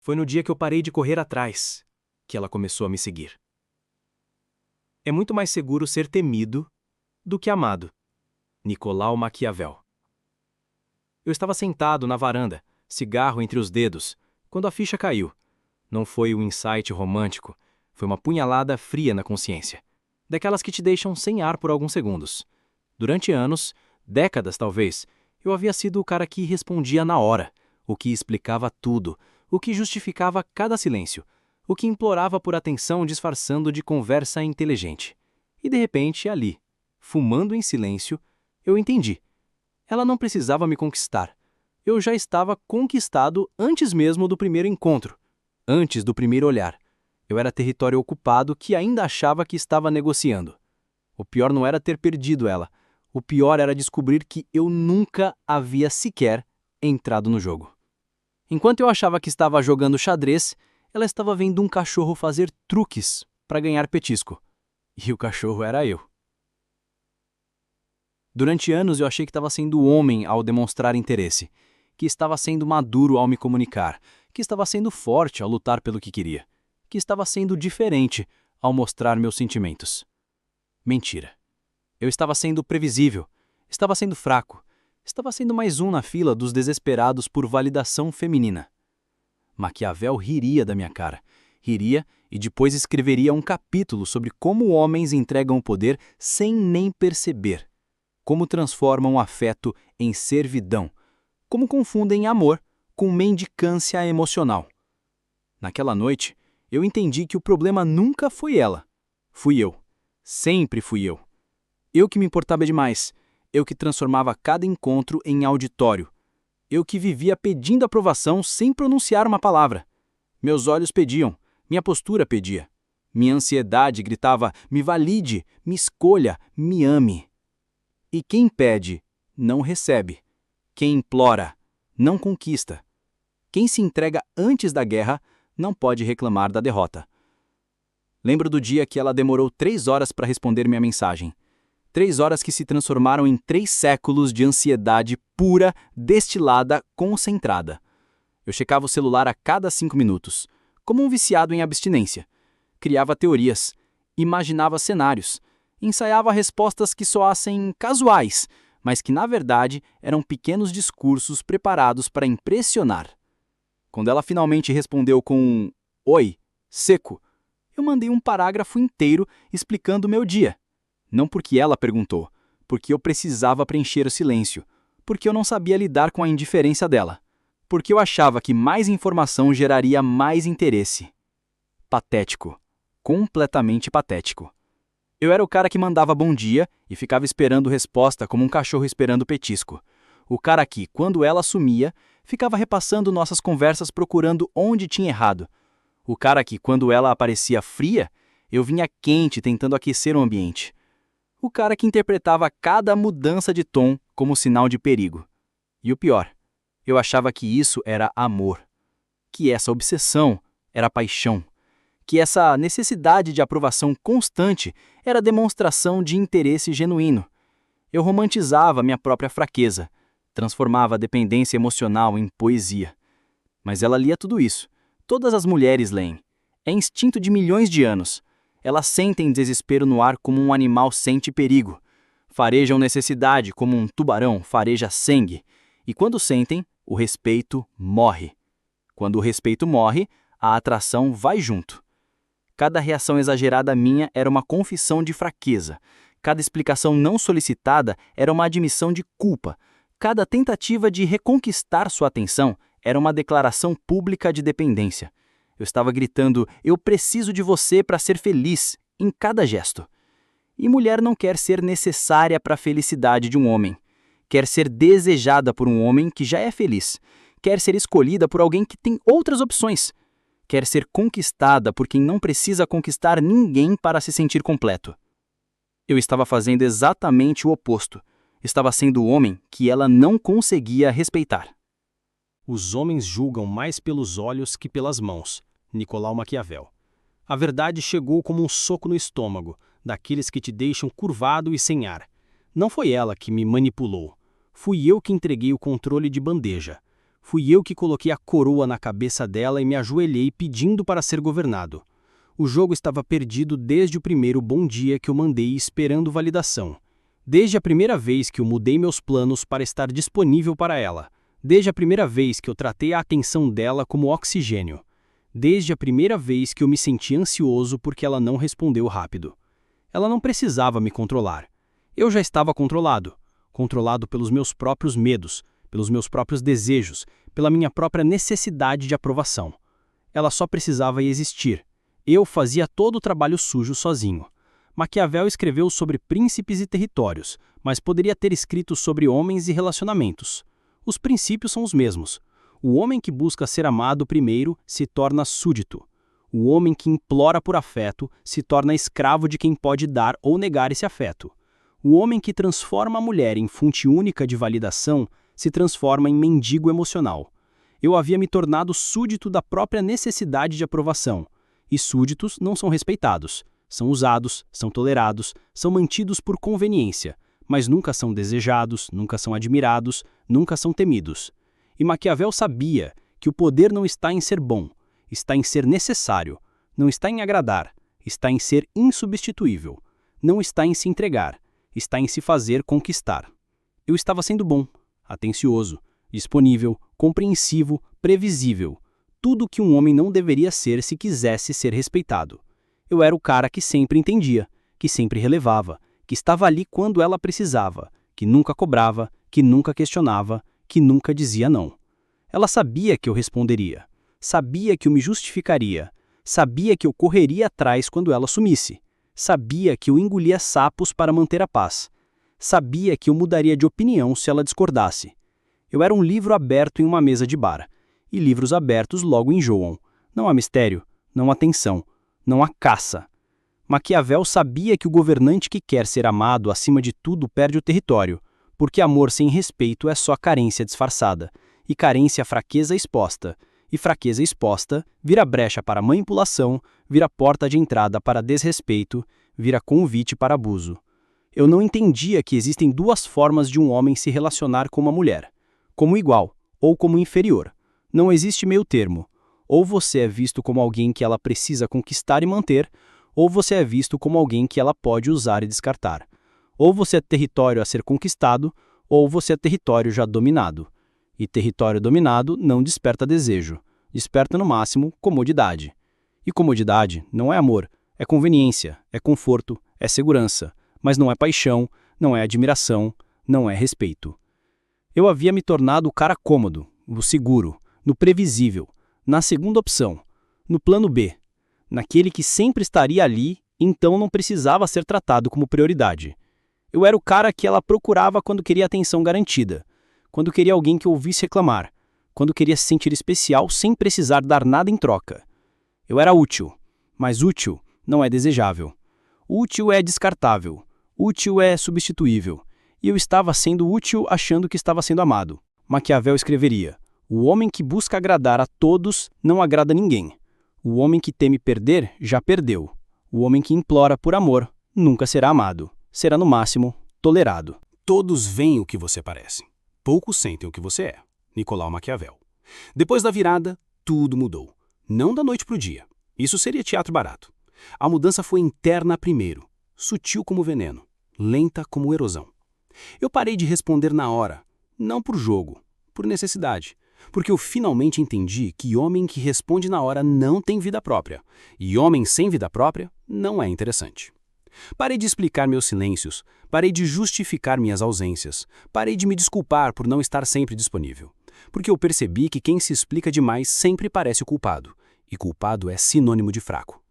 Foi no dia que eu parei de correr atrás que ela começou a me seguir. É muito mais seguro ser temido do que amado. Nicolau Maquiavel. Eu estava sentado na varanda, cigarro entre os dedos, quando a ficha caiu. Não foi um insight romântico, foi uma punhalada fria na consciência. Daquelas que te deixam sem ar por alguns segundos. Durante anos, décadas talvez, eu havia sido o cara que respondia na hora, o que explicava tudo, o que justificava cada silêncio, o que implorava por atenção disfarçando de conversa inteligente. E de repente, ali, fumando em silêncio, eu entendi. Ela não precisava me conquistar. Eu já estava conquistado antes mesmo do primeiro encontro, antes do primeiro olhar. Eu era território ocupado que ainda achava que estava negociando. O pior não era ter perdido ela. O pior era descobrir que eu nunca havia sequer entrado no jogo. Enquanto eu achava que estava jogando xadrez, ela estava vendo um cachorro fazer truques para ganhar petisco. E o cachorro era eu. Durante anos eu achei que estava sendo homem ao demonstrar interesse, que estava sendo maduro ao me comunicar, que estava sendo forte ao lutar pelo que queria, que estava sendo diferente ao mostrar meus sentimentos. Mentira. Eu estava sendo previsível, estava sendo fraco, estava sendo mais um na fila dos desesperados por validação feminina. Maquiavel riria da minha cara, riria e depois escreveria um capítulo sobre como homens entregam o poder sem nem perceber, como transformam o afeto em servidão, como confundem amor com mendicância emocional. Naquela noite, eu entendi que o problema nunca foi ela. Fui eu. Sempre fui eu. Eu que me importava demais. Eu que transformava cada encontro em auditório. Eu que vivia pedindo aprovação sem pronunciar uma palavra. Meus olhos pediam, minha postura pedia. Minha ansiedade gritava, me valide, me escolha, me ame. E quem pede, não recebe. Quem implora, não conquista. Quem se entrega antes da guerra, não pode reclamar da derrota. Lembro do dia que ela demorou 3 horas para responder minha mensagem. 3 horas que se transformaram em 3 séculos de ansiedade pura, destilada, concentrada. Eu checava o celular a cada 5 minutos, como um viciado em abstinência. Criava teorias, imaginava cenários, ensaiava respostas que soassem casuais, mas que na verdade eram pequenos discursos preparados para impressionar. Quando ela finalmente respondeu com um "Oi", seco, eu mandei um parágrafo inteiro explicando o meu dia. Não porque ela perguntou, porque eu precisava preencher o silêncio, porque eu não sabia lidar com a indiferença dela, porque eu achava que mais informação geraria mais interesse. Patético. Completamente patético. Eu era o cara que mandava bom dia e ficava esperando resposta como um cachorro esperando petisco. O cara que, quando ela sumia, ficava repassando nossas conversas procurando onde tinha errado. O cara que, quando ela aparecia fria, eu vinha quente tentando aquecer o ambiente. O cara que interpretava cada mudança de tom como sinal de perigo. E o pior, eu achava que isso era amor. Que essa obsessão era paixão. Que essa necessidade de aprovação constante era demonstração de interesse genuíno. Eu romantizava minha própria fraqueza, transformava a dependência emocional em poesia. Mas ela lia tudo isso. Todas as mulheres leem. É instinto de milhões de anos. Elas sentem desespero no ar como um animal sente perigo. Farejam necessidade como um tubarão fareja sangue. E quando sentem, o respeito morre. Quando o respeito morre, a atração vai junto. Cada reação exagerada minha era uma confissão de fraqueza. Cada explicação não solicitada era uma admissão de culpa. Cada tentativa de reconquistar sua atenção era uma declaração pública de dependência. Eu estava gritando, eu preciso de você para ser feliz, em cada gesto. E mulher não quer ser necessária para a felicidade de um homem. Quer ser desejada por um homem que já é feliz. Quer ser escolhida por alguém que tem outras opções. Quer ser conquistada por quem não precisa conquistar ninguém para se sentir completo. Eu estava fazendo exatamente o oposto. Estava sendo o homem que ela não conseguia respeitar. Os homens julgam mais pelos olhos que pelas mãos. Nicolau Maquiavel. A verdade chegou como um soco no estômago, daqueles que te deixam curvado e sem ar. Não foi ela que me manipulou. Fui eu que entreguei o controle de bandeja. Fui eu que coloquei a coroa na cabeça dela e me ajoelhei pedindo para ser governado. O jogo estava perdido desde o primeiro bom dia que eu mandei esperando validação. Desde a primeira vez que eu mudei meus planos para estar disponível para ela. Desde a primeira vez que eu tratei a atenção dela como oxigênio. Desde a primeira vez que eu me senti ansioso porque ela não respondeu rápido. Ela não precisava me controlar. Eu já estava controlado. Controlado pelos meus próprios medos, pelos meus próprios desejos, pela minha própria necessidade de aprovação. Ela só precisava existir. Eu fazia todo o trabalho sujo sozinho. Maquiavel escreveu sobre príncipes e territórios, mas poderia ter escrito sobre homens e relacionamentos. Os princípios são os mesmos. O homem que busca ser amado primeiro se torna súdito. O homem que implora por afeto se torna escravo de quem pode dar ou negar esse afeto. O homem que transforma a mulher em fonte única de validação se transforma em mendigo emocional. Eu havia me tornado súdito da própria necessidade de aprovação. E súditos não são respeitados. São usados, são tolerados, são mantidos por conveniência, mas nunca são desejados, nunca são admirados, nunca são temidos. E Maquiavel sabia que o poder não está em ser bom, está em ser necessário, não está em agradar, está em ser insubstituível, não está em se entregar, está em se fazer conquistar. Eu estava sendo bom, atencioso, disponível, compreensivo, previsível, tudo que um homem não deveria ser se quisesse ser respeitado. Eu era o cara que sempre entendia, que sempre relevava, que estava ali quando ela precisava, que nunca cobrava, que nunca questionava, que nunca dizia não. Ela sabia que eu responderia, sabia que eu me justificaria, sabia que eu correria atrás quando ela sumisse, sabia que eu engolia sapos para manter a paz, sabia que eu mudaria de opinião se ela discordasse. Eu era um livro aberto em uma mesa de bar, e livros abertos logo enjoam. Não há mistério, não há tensão. Não há caça. Maquiavel sabia que o governante que quer ser amado acima de tudo perde o território, porque amor sem respeito é só carência disfarçada, e carência é fraqueza exposta, e fraqueza exposta vira brecha para manipulação, vira porta de entrada para desrespeito, vira convite para abuso. Eu não entendia que existem duas formas de um homem se relacionar com uma mulher, como igual ou como inferior. Não existe meio termo. Ou você é visto como alguém que ela precisa conquistar e manter, ou você é visto como alguém que ela pode usar e descartar. Ou você é território a ser conquistado, ou você é território já dominado. E território dominado não desperta desejo, desperta no máximo comodidade. E comodidade não é amor, é conveniência, é conforto, é segurança, mas não é paixão, não é admiração, não é respeito. Eu havia me tornado o cara cômodo, o seguro, no previsível, na segunda opção, no plano B, naquele que sempre estaria ali, então não precisava ser tratado como prioridade. Eu era o cara que ela procurava quando queria atenção garantida, quando queria alguém que ouvisse reclamar, quando queria se sentir especial sem precisar dar nada em troca. Eu era útil, mas útil não é desejável. Útil é descartável, útil é substituível, e eu estava sendo útil achando que estava sendo amado. Maquiavel escreveria: o homem que busca agradar a todos não agrada ninguém. O homem que teme perder já perdeu. O homem que implora por amor nunca será amado. Será no máximo tolerado. Todos veem o que você parece. Poucos sentem o que você é. Nicolau Maquiavel. Depois da virada, tudo mudou. Não da noite para o dia. Isso seria teatro barato. A mudança foi interna primeiro. Sutil como veneno. Lenta como erosão. Eu parei de responder na hora. Não por jogo. Por necessidade. Porque eu finalmente entendi que homem que responde na hora não tem vida própria. E homem sem vida própria não é interessante. Parei de explicar meus silêncios, parei de justificar minhas ausências, parei de me desculpar por não estar sempre disponível. Porque eu percebi que quem se explica demais sempre parece o culpado, e culpado é sinônimo de fraco.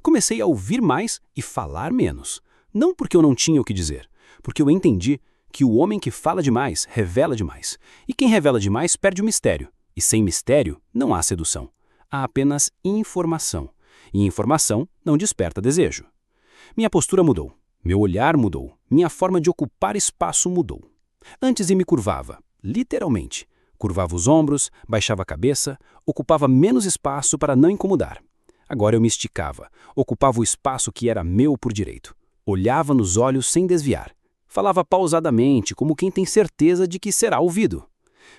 Comecei a ouvir mais e falar menos. Não porque eu não tinha o que dizer, porque eu entendi que o homem que fala demais revela demais, e quem revela demais perde o mistério, e sem mistério não há sedução. Há apenas informação, e informação não desperta desejo. Minha postura mudou, meu olhar mudou, minha forma de ocupar espaço mudou. Antes eu me curvava, literalmente. Curvava os ombros, baixava a cabeça, ocupava menos espaço para não incomodar. Agora eu me esticava, ocupava o espaço que era meu por direito. Olhava nos olhos sem desviar. Falava pausadamente, como quem tem certeza de que será ouvido.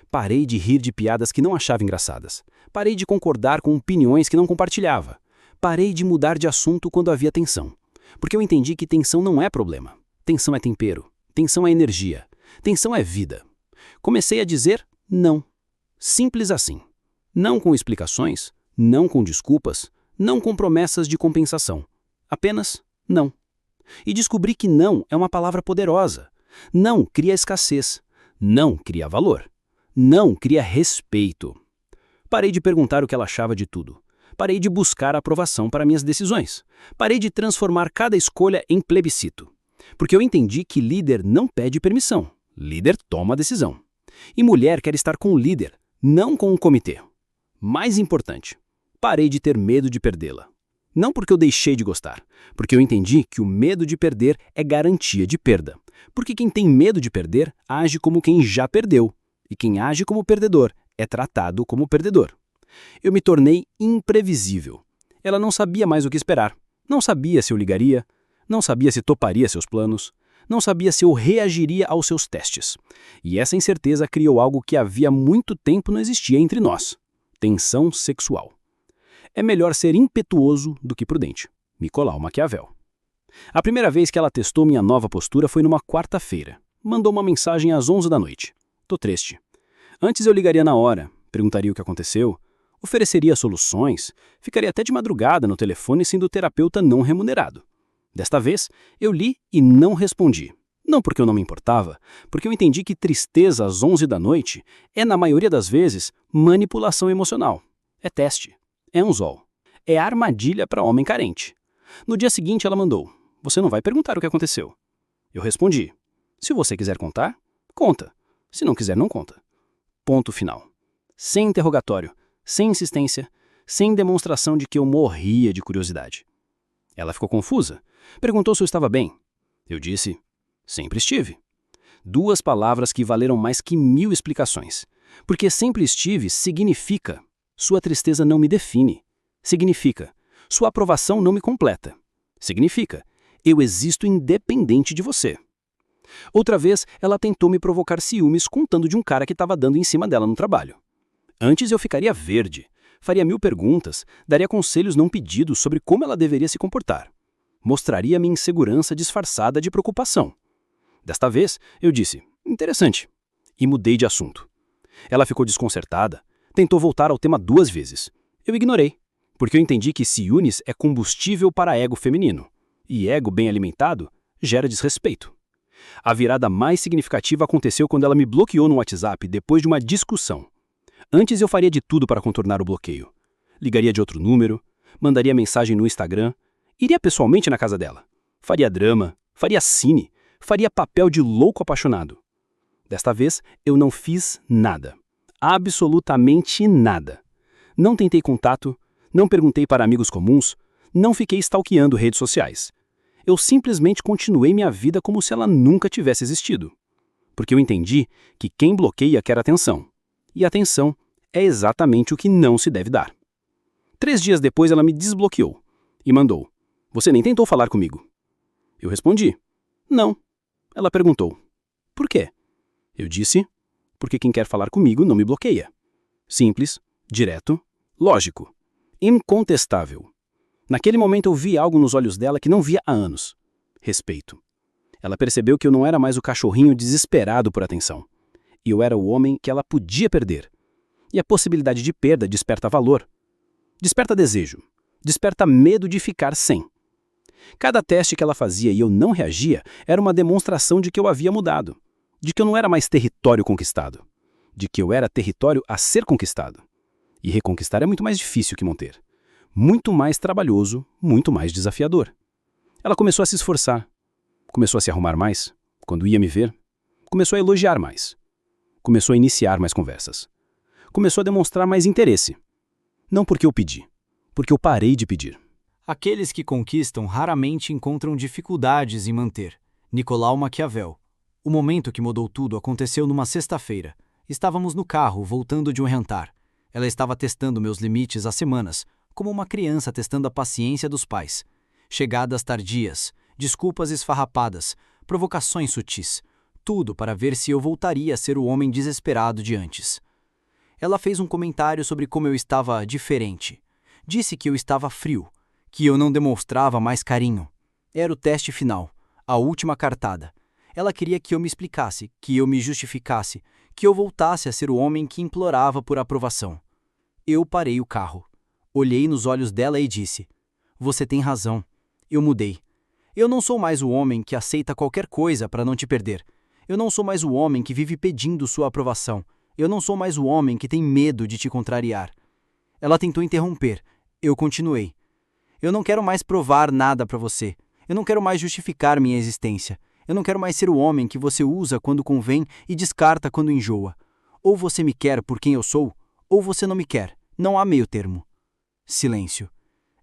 Parei de rir de piadas que não achava engraçadas. Parei de concordar com opiniões que não compartilhava. Parei de mudar de assunto quando havia tensão. Porque eu entendi que tensão não é problema. Tensão é tempero. Tensão é energia. Tensão é vida. Comecei a dizer não. Simples assim. Não com explicações, não com desculpas, não com promessas de compensação. Apenas não. E descobri que não é uma palavra poderosa. Não cria escassez. Não cria valor. Não cria respeito. Parei de perguntar o que ela achava de tudo. Parei de buscar aprovação para minhas decisões. Parei de transformar cada escolha em plebiscito. Porque eu entendi que líder não pede permissão. Líder toma a decisão. E mulher quer estar com o líder, não com um comitê. Mais importante, parei de ter medo de perdê-la. Não porque eu deixei de gostar, porque eu entendi que o medo de perder é garantia de perda. Porque quem tem medo de perder age como quem já perdeu. E quem age como perdedor é tratado como perdedor. Eu me tornei imprevisível. Ela não sabia mais o que esperar. Não sabia se eu ligaria, não sabia se toparia seus planos, não sabia se eu reagiria aos seus testes. E essa incerteza criou algo que havia muito tempo não existia entre nós: tensão sexual. É melhor ser impetuoso do que prudente. Nicolau Maquiavel. A primeira vez que ela testou minha nova postura foi numa quarta-feira. Mandou uma mensagem às 11 da noite. Tô triste. Antes eu ligaria na hora, perguntaria o que aconteceu, ofereceria soluções, ficaria até de madrugada no telefone sendo terapeuta não remunerado. Desta vez, eu li e não respondi. Não porque eu não me importava, porque eu entendi que tristeza às 11 da noite é, na maioria das vezes, manipulação emocional. É teste. É anzol. É armadilha para homem carente. No dia seguinte ela mandou: "Você não vai perguntar o que aconteceu?" Eu respondi: "Se você quiser contar, conta. Se não quiser, não conta." Ponto final. Sem interrogatório, sem insistência, sem demonstração de que eu morria de curiosidade. Ela ficou confusa. Perguntou se eu estava bem. Eu disse: "Sempre estive." 2 palavras que valeram mais que 1000 explicações. Porque sempre estive significa: sua tristeza não me define. Significa: sua aprovação não me completa. Significa: eu existo independente de você. Outra vez, ela tentou me provocar ciúmes contando de um cara que estava dando em cima dela no trabalho. Antes eu ficaria verde, faria 1000 perguntas, daria conselhos não pedidos sobre como ela deveria se comportar. Mostraria minha insegurança disfarçada de preocupação. Desta vez, eu disse: "Interessante." E mudei de assunto. Ela ficou desconcertada, tentou voltar ao tema 2 vezes. Eu ignorei, porque eu entendi que ciúmes é combustível para ego feminino. E ego bem alimentado gera desrespeito. A virada mais significativa aconteceu quando ela me bloqueou no WhatsApp depois de uma discussão. Antes eu faria de tudo para contornar o bloqueio. Ligaria de outro número, mandaria mensagem no Instagram, iria pessoalmente na casa dela. Faria drama, faria cine, faria papel de louco apaixonado. Desta vez, eu não fiz nada. Absolutamente nada. Não tentei contato, não perguntei para amigos comuns, não fiquei stalkeando redes sociais. Eu simplesmente continuei minha vida como se ela nunca tivesse existido. Porque eu entendi que quem bloqueia quer atenção. E atenção é exatamente o que não se deve dar. 3 dias depois ela me desbloqueou e mandou: "Você nem tentou falar comigo." Eu respondi: "Não." Ela perguntou: "Por quê?" Eu disse: "Porque quem quer falar comigo não me bloqueia." Simples, direto, lógico, incontestável. Naquele momento eu vi algo nos olhos dela que não via há anos: respeito. Ela percebeu que eu não era mais o cachorrinho desesperado por atenção. E eu era o homem que ela podia perder. E a possibilidade de perda desperta valor. Desperta desejo. Desperta medo de ficar sem. Cada teste que ela fazia e eu não reagia era uma demonstração de que eu havia mudado. De que eu não era mais território conquistado. De que eu era território a ser conquistado. E reconquistar é muito mais difícil que manter. Muito mais trabalhoso, muito mais desafiador. Ela começou a se esforçar. Começou a se arrumar mais. Quando ia me ver, começou a elogiar mais. Começou a iniciar mais conversas. Começou a demonstrar mais interesse. Não porque eu pedi, porque eu parei de pedir. Aqueles que conquistam raramente encontram dificuldades em manter. Nicolau Maquiavel. O momento que mudou tudo aconteceu numa sexta-feira. Estávamos no carro, voltando de um jantar. Ela estava testando meus limites há semanas, como uma criança testando a paciência dos pais. Chegadas tardias, desculpas esfarrapadas, provocações sutis. tudo para ver se eu voltaria a ser o homem desesperado de antes. Ela fez um comentário sobre como eu estava diferente. Disse que eu estava frio, que eu não demonstrava mais carinho. Era o teste final, a última cartada. Ela queria que eu me explicasse, que eu me justificasse, que eu voltasse a ser o homem que implorava por aprovação. Eu parei o carro. Olhei nos olhos dela e disse: "Você tem razão. Eu mudei. Eu não sou mais o homem que aceita qualquer coisa para não te perder. Eu não sou mais o homem que vive pedindo sua aprovação. Eu não sou mais o homem que tem medo de te contrariar." Ela tentou interromper. Eu continuei: "Eu não quero mais provar nada para você. Eu não quero mais justificar minha existência. Eu não quero mais ser o homem que você usa quando convém e descarta quando enjoa. Ou você me quer por quem eu sou, ou você não me quer. Não há meio termo." Silêncio.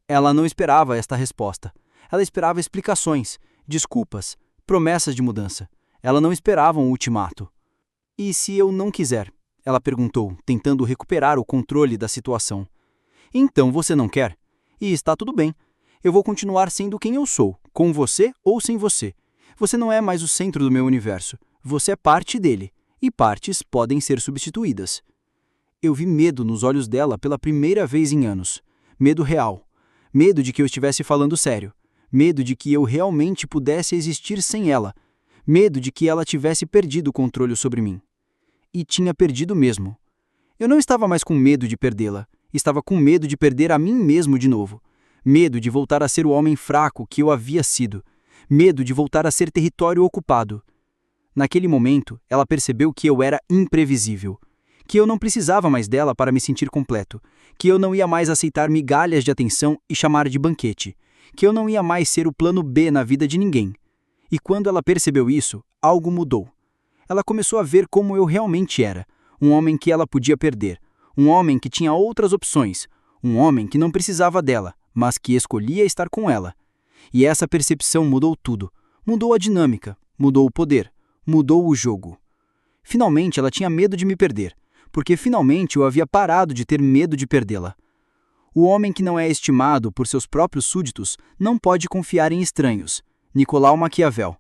Ela não esperava esta resposta. Ela esperava explicações, desculpas, promessas de mudança. Ela não esperava um ultimato. "E se eu não quiser?" ela perguntou, tentando recuperar o controle da situação. "Então você não quer? E está tudo bem. Eu vou continuar sendo quem eu sou, com você ou sem você. Você não é mais o centro do meu universo. Você é parte dele, e partes podem ser substituídas." Eu vi medo nos olhos dela pela primeira vez em anos. Medo real. Medo de que eu estivesse falando sério. Medo de que eu realmente pudesse existir sem ela. Medo de que ela tivesse perdido o controle sobre mim. E tinha perdido mesmo. Eu não estava mais com medo de perdê-la. Estava com medo de perder a mim mesmo de novo. Medo de voltar a ser o homem fraco que eu havia sido. Medo de voltar a ser território ocupado. Naquele momento, ela percebeu que eu era imprevisível. Que eu não precisava mais dela para me sentir completo. Que eu não ia mais aceitar migalhas de atenção e chamar de banquete. Que eu não ia mais ser o plano B na vida de ninguém. E quando ela percebeu isso, algo mudou. Ela começou a ver como eu realmente era. Um homem que ela podia perder. Um homem que tinha outras opções. Um homem que não precisava dela, mas que escolhia estar com ela. E essa percepção mudou tudo. Mudou a dinâmica, mudou o poder, mudou o jogo. Finalmente ela tinha medo de me perder, porque finalmente eu havia parado de ter medo de perdê-la. O homem que não é estimado por seus próprios súditos não pode confiar em estranhos. Nicolau Maquiavel.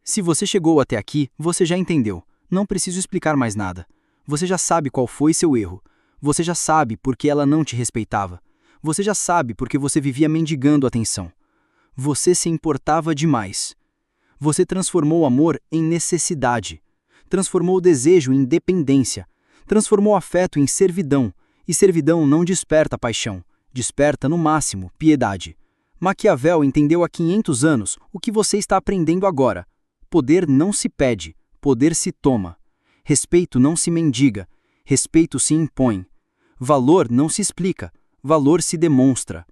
Se você chegou até aqui, você já entendeu. Não preciso explicar mais nada. Você já sabe qual foi seu erro. Você já sabe por que ela não te respeitava. Você já sabe por que você vivia mendigando atenção. Você se importava demais. Você transformou o amor em necessidade. Transformou o desejo em dependência. Transformou o afeto em servidão. E servidão não desperta paixão. Desperta, no máximo, piedade. Maquiavel entendeu há 500 anos o que você está aprendendo agora. Poder não se pede, poder se toma. Respeito não se mendiga, respeito se impõe. Valor não se explica, valor se demonstra.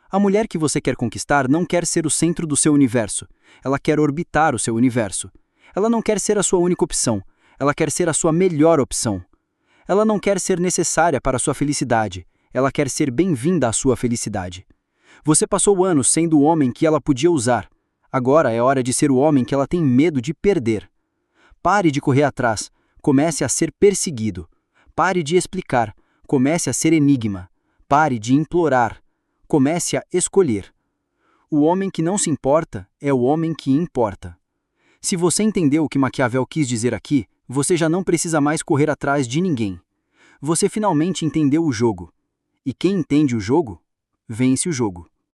A mulher que você quer conquistar não quer ser o centro do seu universo. Ela quer orbitar o seu universo. Ela não quer ser a sua única opção. Ela quer ser a sua melhor opção. Ela não quer ser necessária para a sua felicidade. Ela quer ser bem-vinda à sua felicidade. Você passou anos sendo o homem que ela podia usar. Agora é hora de ser o homem que ela tem medo de perder. Pare de correr atrás. Comece a ser perseguido. Pare de explicar. Comece a ser enigma. Pare de implorar. Comece a escolher. O homem que não se importa é o homem que importa. Se você entendeu o que Maquiavel quis dizer aqui, você já não precisa mais correr atrás de ninguém. Você finalmente entendeu o jogo. E quem entende o jogo, vence o jogo.